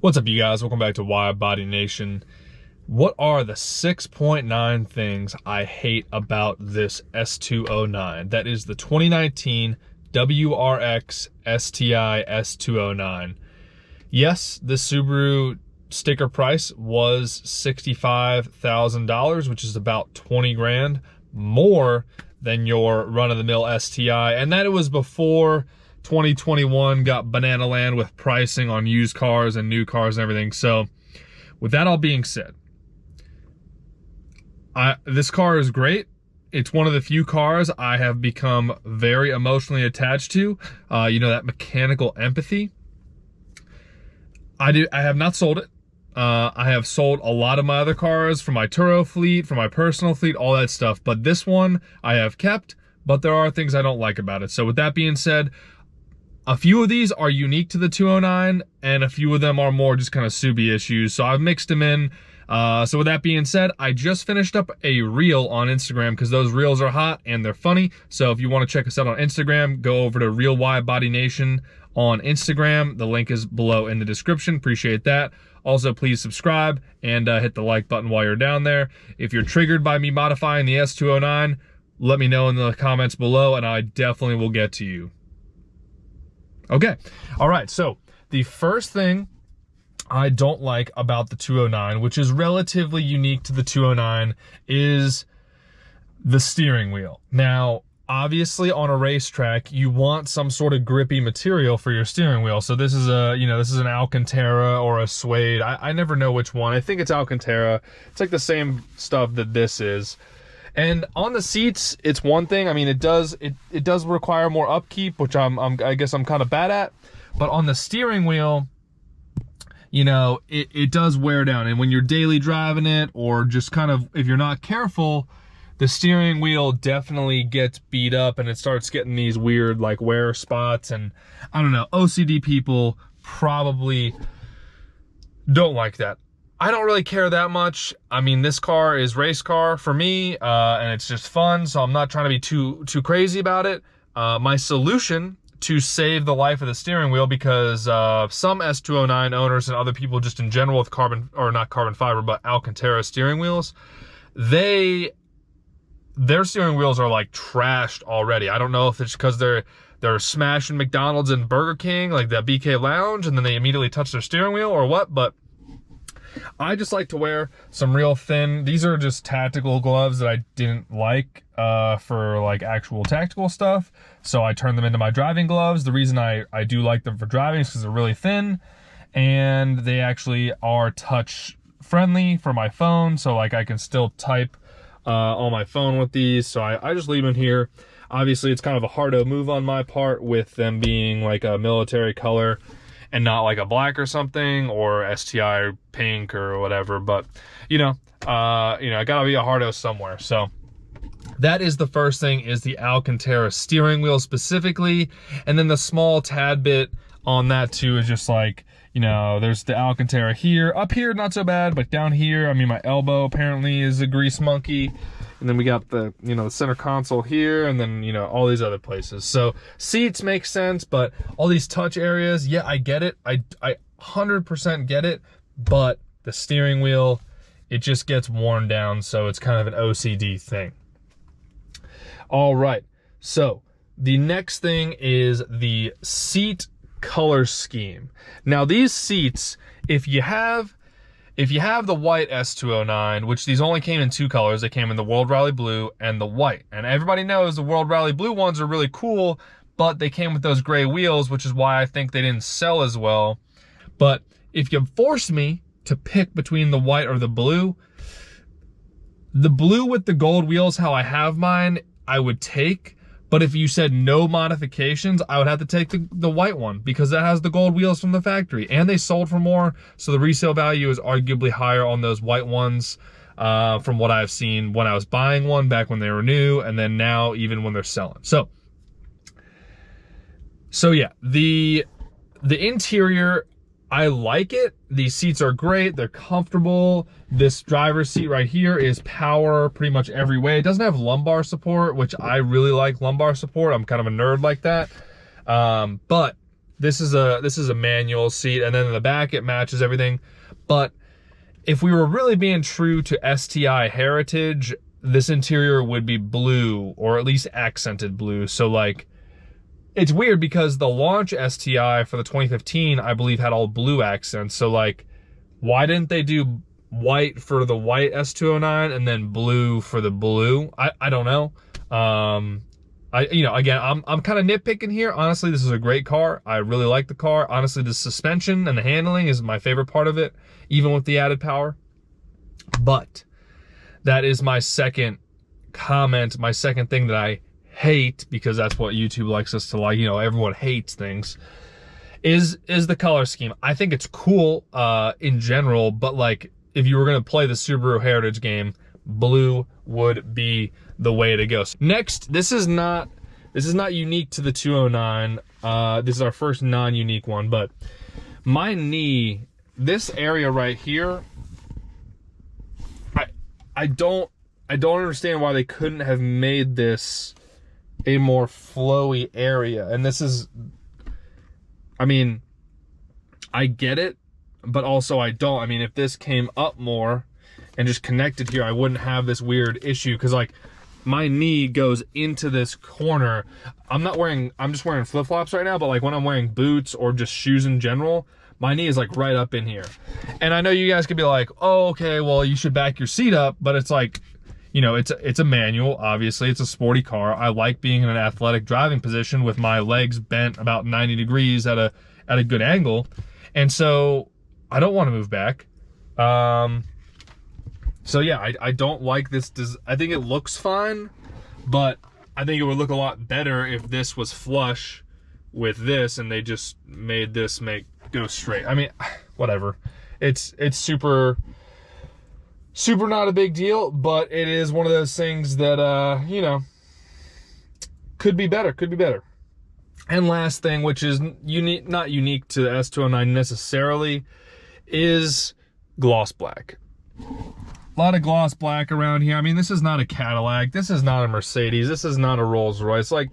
What's up, you guys? Welcome back to WideBody Nation. What are the 6.9 things I hate about this S209? That is the 2019 WRX STI S209. Yes, this Subaru sticker price was $65,000, which is about 20 grand more than your run-of-the-mill STI, and that it was before 2021 got banana land with pricing on used cars and new cars and everything. So with that all being said, this car is great. It's one of the few cars I have become very emotionally attached to. You know, that mechanical empathy. I have not sold it. I have sold a lot of my other cars for my Turo fleet, for my personal fleet, all that stuff. But this one I have kept, but there are things I don't like about it. So with that being said, a few of these are unique to the 209, and a few of them are more just kind of Subi issues. So I've mixed them in. So with that being said, I just finished up a reel on Instagram because those reels are hot and they're funny. So if you want to check us out on Instagram, go over to Real WideBody Nation on Instagram. The link is below in the description. Appreciate that. Also, please subscribe and hit the like button while you're down there. If you're triggered by me modifying the S209, let me know in the comments below and I definitely will get to you. Okay, all right, so the first thing I don't like about the 209, which is relatively unique to the 209, is the steering wheel. Now, obviously on a racetrack, you want some sort of grippy material for your steering wheel. So this is this is an Alcantara or a suede. I never know which one. I think it's Alcantara. It's like the same stuff that this is. And on the seats, it's one thing. I mean, it does require more upkeep, which I guess I'm kind of bad at. But on the steering wheel, you know, it does wear down. And when you're daily driving it, or just kind of, if you're not careful, the steering wheel definitely gets beat up and it starts getting these weird like wear spots. And I don't know, OCD people probably don't like that. I don't really care that much. I mean, this car is race car for me, and it's just fun, so I'm not trying to be too crazy about it. My solution to save the life of the steering wheel, because some S209 owners and other people just in general with not carbon fiber, but Alcantara steering wheels, their steering wheels are like trashed already. I don't know if it's because they're smashing McDonald's and Burger King, like that BK Lounge, and then they immediately touch their steering wheel or what, but I just like to wear some real thin, these are just tactical gloves that I didn't like for like actual tactical stuff. So I turned them into my driving gloves. The reason I do like them for driving is because they're really thin and they actually are touch friendly for my phone. So like I can still type on my phone with these. So I just leave them here. Obviously it's kind of a hardo move on my part with them being like a military color and not like a black or something, or STI pink or whatever. But I gotta be a hardo somewhere. So that is the first thing, is the Alcantara steering wheel specifically. And then the small tad bit on that too is just like, there's the Alcantara here. Up here, not so bad, but down here, I mean, my elbow apparently is a grease monkey. And then we got the, the center console here, and then, all these other places. So seats make sense, but all these touch areas, yeah, I get it. I 100% get it, but the steering wheel, it just gets worn down. So it's kind of an OCD thing. All right. So the next thing is the seat color scheme. Now these seats, if you have the white S209, which these only came in two colors, they came in the World Rally Blue and the white. And everybody knows the World Rally Blue ones are really cool, but they came with those gray wheels, which is why I think they didn't sell as well. But if you force me to pick between the white or the blue with the gold wheels, how I have mine, I would take. But if you said no modifications, I would have to take the white one, because that has the gold wheels from the factory and they sold for more. So the resale value is arguably higher on those white ones from what I've seen when I was buying one back when they were new, and then now even when they're selling. So yeah, the interior, I like it. These seats are great. They're comfortable. This driver's seat right here is power pretty much every way. It doesn't have lumbar support, which I really like lumbar support. I'm kind of a nerd like that. But This is a manual seat, and then in the back it matches everything. But if we were really being true to STI heritage, this interior would be blue, or at least accented blue. So like, it's weird because the launch STI for the 2015, I believe, had all blue accents. So like, why didn't they do white for the white S209 and then blue for the blue? I don't know. You know, again, I'm kind of nitpicking here. Honestly, this is a great car. I really like the car. Honestly, the suspension and the handling is my favorite part of it, even with the added power. But that is my second comment, my second thing that I hate, because that's what YouTube likes us to like. You know, everyone hates things. Is the color scheme. I think it's cool in general, but like, if you were gonna play the Subaru Heritage game, blue would be the way to go. Next, this is not unique to the 209. This is our first non-unique one, but my knee, this area right here, I don't understand why they couldn't have made this a more flowy area. And this is, I mean, I get it, but also I don't. I mean, if this came up more and just connected here, I wouldn't have this weird issue, because like, my knee goes into this corner. I'm just wearing flip-flops right now, but like when I'm wearing boots or just shoes in general, my knee is like right up in here. And I know you guys could be like, oh, okay, well, you should back your seat up, but it's like, you know, it's a manual, obviously. It's a sporty car. I like being in an athletic driving position with my legs bent about 90 degrees at a good angle. And so I don't want to move back. So yeah, I don't like this. I think it looks fine, but I think it would look a lot better if this was flush with this and they just made this go straight. I mean, whatever. It's super not a big deal, but it is one of those things that, you know, could be better. And last thing, which is not unique to the S209 necessarily, is gloss black. A lot of gloss black around here. I mean, this is not a Cadillac. This is not a Mercedes. This is not a Rolls Royce. Like,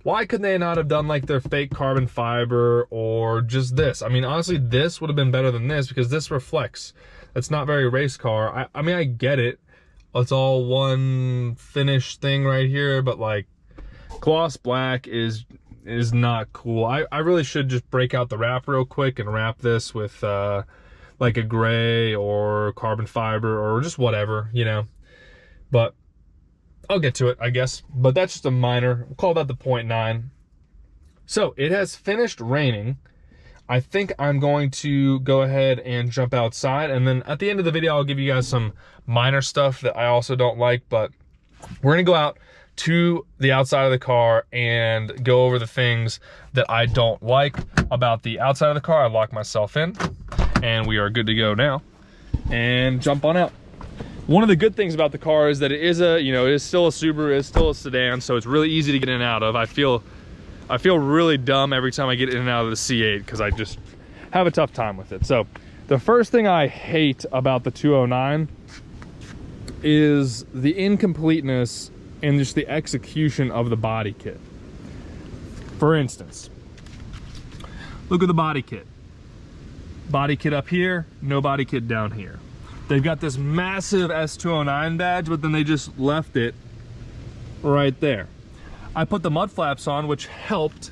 why could they not have done like their fake carbon fiber or just this? I mean, honestly, this would have been better than this, because this reflects. It's not very race car. I mean, I get it. It's all one finished thing right here, but like, gloss black is not cool. I really should just break out the wrap real quick and wrap this with like a gray or carbon fiber or just whatever, you know. But I'll get to it, I guess. But that's just a minor. We'll call that the 0.9. So it has finished raining. I think I'm going to go ahead and jump outside, and then at the end of the video, I'll give you guys some minor stuff that I also don't like. But we're gonna go out to the outside of the car and go over the things that I don't like about the outside of the car. I locked myself in, and we are good to go now, and jump on out. One of the good things about the car is that it is it is still a Subaru, it is still a sedan, so it's really easy to get in and out of. I feel really dumb every time I get in and out of the C8, because I just have a tough time with it. So the first thing I hate about the 209 is the incompleteness and just the execution of the body kit. For instance, look at the body kit. Body kit up here, no body kit down here. They've got this massive S209 badge, but then they just left it right there. I put the mud flaps on, which helped.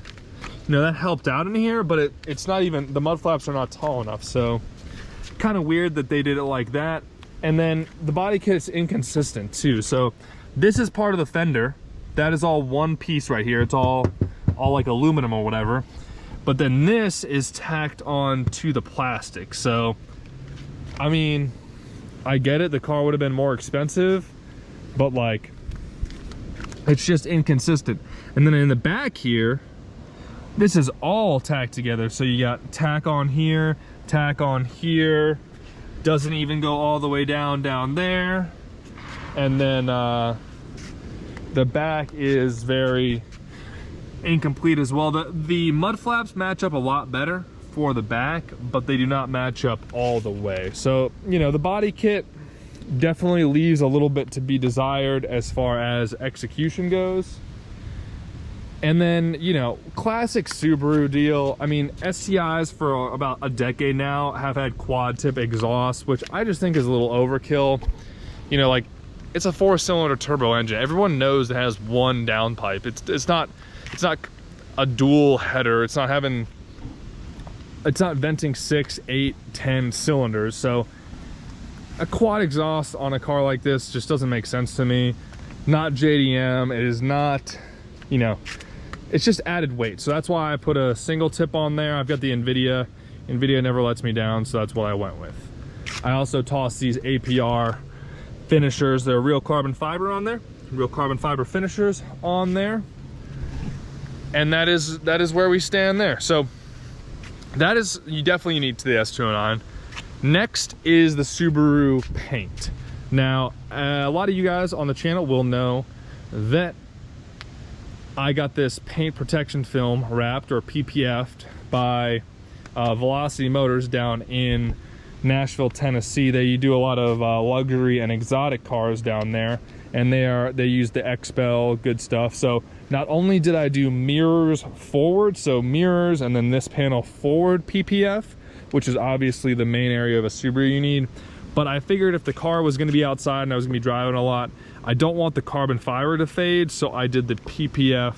You know, that helped out in here, but it's not even, the mud flaps are not tall enough, so kind of weird that they did it like that. And then the body kit's inconsistent too. So this is part of the fender. That is all one piece right here. It's all like aluminum or whatever. But then this is tacked on to the plastic. So, I mean, I get it. The car would have been more expensive, but like, it's just inconsistent. And then in the back here, this is all tacked together. So you got tack on here, doesn't even go all the way down there. And then the back is very incomplete as well. The mud flaps match up a lot better for the back, but they do not match up all the way. So, you know, the body kit definitely leaves a little bit to be desired as far as execution goes. And then, you know, classic Subaru deal. I mean, STIs for about a decade now have had quad tip exhaust, which I just think is a little overkill. You know, like, it's a 4-cylinder turbo engine. Everyone knows it has one downpipe. It's not a dual header. It's not venting 6, 8, 10 cylinders. So a quad exhaust on a car like this just doesn't make sense to me. Not JDM. It is not, you know, it's just added weight. So that's why I put a single tip on there. I've got the Invidia. Invidia never lets me down, so that's what I went with. I also tossed these APR finishers. They're real carbon fiber on there. Real carbon fiber finishers on there. And that is where we stand there. So that is, you definitely need to the S209. Next is the Subaru Paint. Now, a lot of you guys on the channel will know that I got this paint protection film wrapped, or PPF'd, by Velocity Motors down in Nashville, Tennessee. They do a lot of luxury and exotic cars down there, and they use the XPEL, good stuff. So not only did I do mirrors forward, so mirrors and then this panel forward PPF, which is obviously the main area of a Subaru you need, but I figured if the car was going to be outside and I was going to be driving a lot, I don't want the carbon fiber to fade, so I did the PPF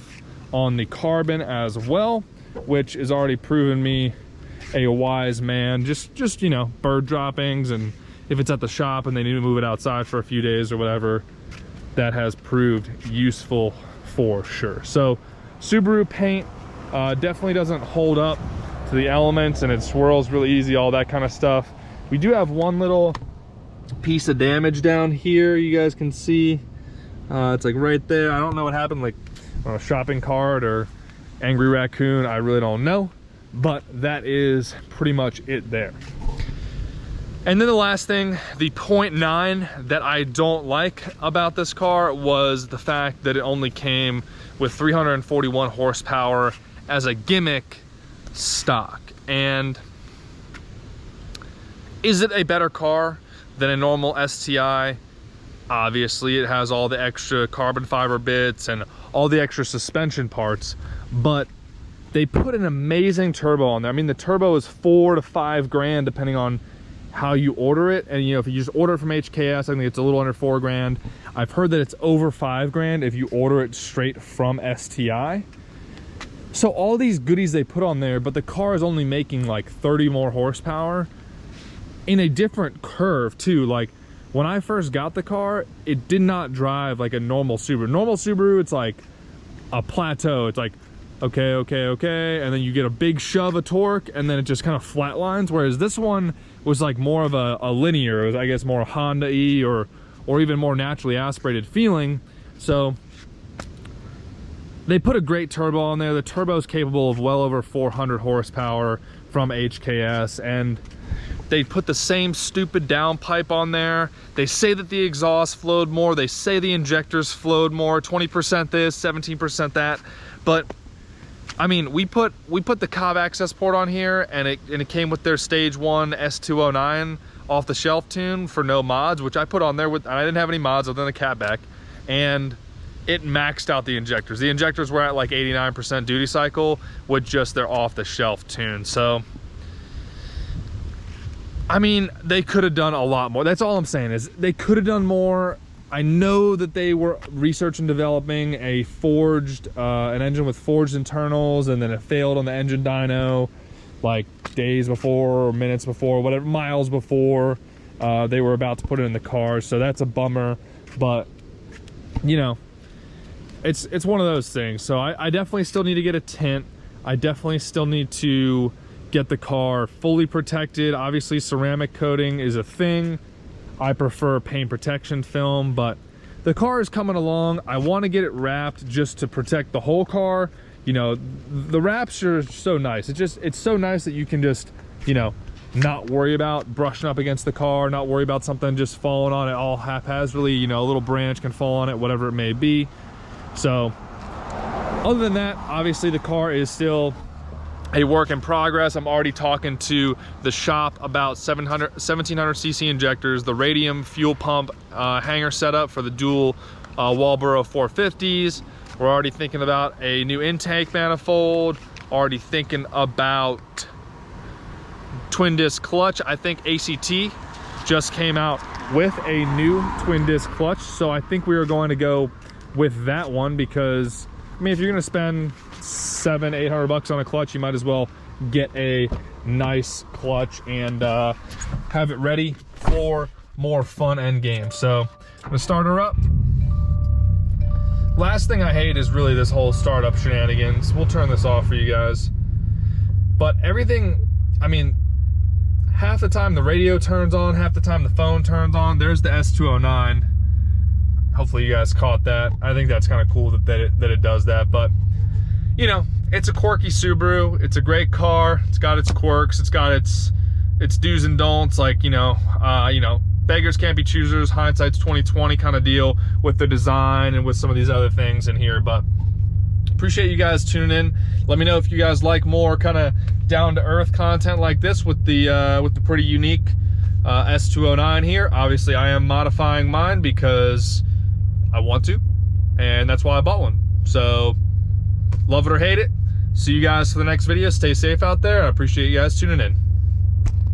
on the carbon as well, which has already proven me a wise man. Just you know, bird droppings, and if it's at the shop and they need to move it outside for a few days or whatever, that has proved useful for sure. So Subaru Paint definitely doesn't hold up to the elements, and it swirls really easy, all that kind of stuff. We do have one little piece of damage down here, you guys can see. It's like right there. I don't know what happened, like on a shopping cart or angry raccoon, I really don't know, but that is pretty much it there. And then the last thing, the 0.9 that I don't like about this car was the fact that it only came with 341 horsepower as a gimmick stock. And is it a better car than a normal STI? Obviously, it has all the extra carbon fiber bits and all the extra suspension parts, but they put an amazing turbo on there. I mean, the turbo is $4 to $5 grand depending on how you order it. And you know, if you just order it from HKS, I think it's a little under $4 grand. I've heard that it's over $5 grand if you order it straight from STI. So all these goodies they put on there, but the car is only making like 30 more horsepower in a different curve too. Like when I first got the car, it did not drive like a normal Subaru. Normal Subaru, it's like a plateau. It's like, okay, and then you get a big shove of torque, and then it just kind of flatlines. Whereas this one was like more of a linear. It was, I guess, more Honda-y or even more naturally aspirated feeling. So they put a great turbo on there. The turbo is capable of well over 400 horsepower from HKS, and they put the same stupid downpipe on there. They say that the exhaust flowed more. They say the injectors flowed more, 20% this, 17% that. But I mean, we put the Cobb Accessport on here, and it came with their Stage 1 S209 off the shelf tune for no mods, which I put on there with, and I didn't have any mods other than the catback, and it maxed out the injectors. The injectors were at like 89% duty cycle with just their off the shelf tune. So I mean, they could have done a lot more. That's all I'm saying, is they could have done more. I know that they were researching developing a forged, an engine with forged internals, and then it failed on the engine dyno like days before or minutes before, whatever, miles before they were about to put it in the car. So that's a bummer, but you know, it's one of those things. So I definitely still need to get a tint. I definitely still need to get the car fully protected. Obviously ceramic coating is a thing. I prefer paint protection film, but the car is coming along. I want to get it wrapped just to protect the whole car. You know, the wraps are so nice. It's so nice that you can just, you know, not worry about brushing up against the car, not worry about something just falling on it all haphazardly. You know, a little branch can fall on it, whatever it may be. So other than that, obviously the car is still a work in progress. I'm already talking to the shop about 1700cc injectors, the radium fuel pump hanger setup for the dual Walboro 450s, We're already thinking about a new intake manifold, already thinking about twin disc clutch. I think ACT just came out with a new twin disc clutch, so I think we are going to go with that one, because I mean, if you're gonna spend $700-800 on a clutch, you might as well get a nice clutch and have it ready for more fun end games. So I'm gonna start her up. Last thing I hate is really this whole startup shenanigans. We'll turn this off for you guys. But everything, I mean, half the time the radio turns on, half the time the phone turns on. There's the S209. Hopefully you guys caught that. I think that's kind of cool that it does that. But, you know, it's a quirky Subaru. It's a great car. It's got its quirks. It's got its do's and don'ts. Like, you know, beggars can't be choosers. Hindsight's 2020 kind of deal with the design and with some of these other things in here. But appreciate you guys tuning in. Let me know if you guys like more kind of down-to-earth content like this with the pretty unique S209 here. Obviously, I am modifying mine because I want to, and that's why I bought one. So, love it or hate it. See you guys for the next video. Stay safe out there. I appreciate you guys tuning in.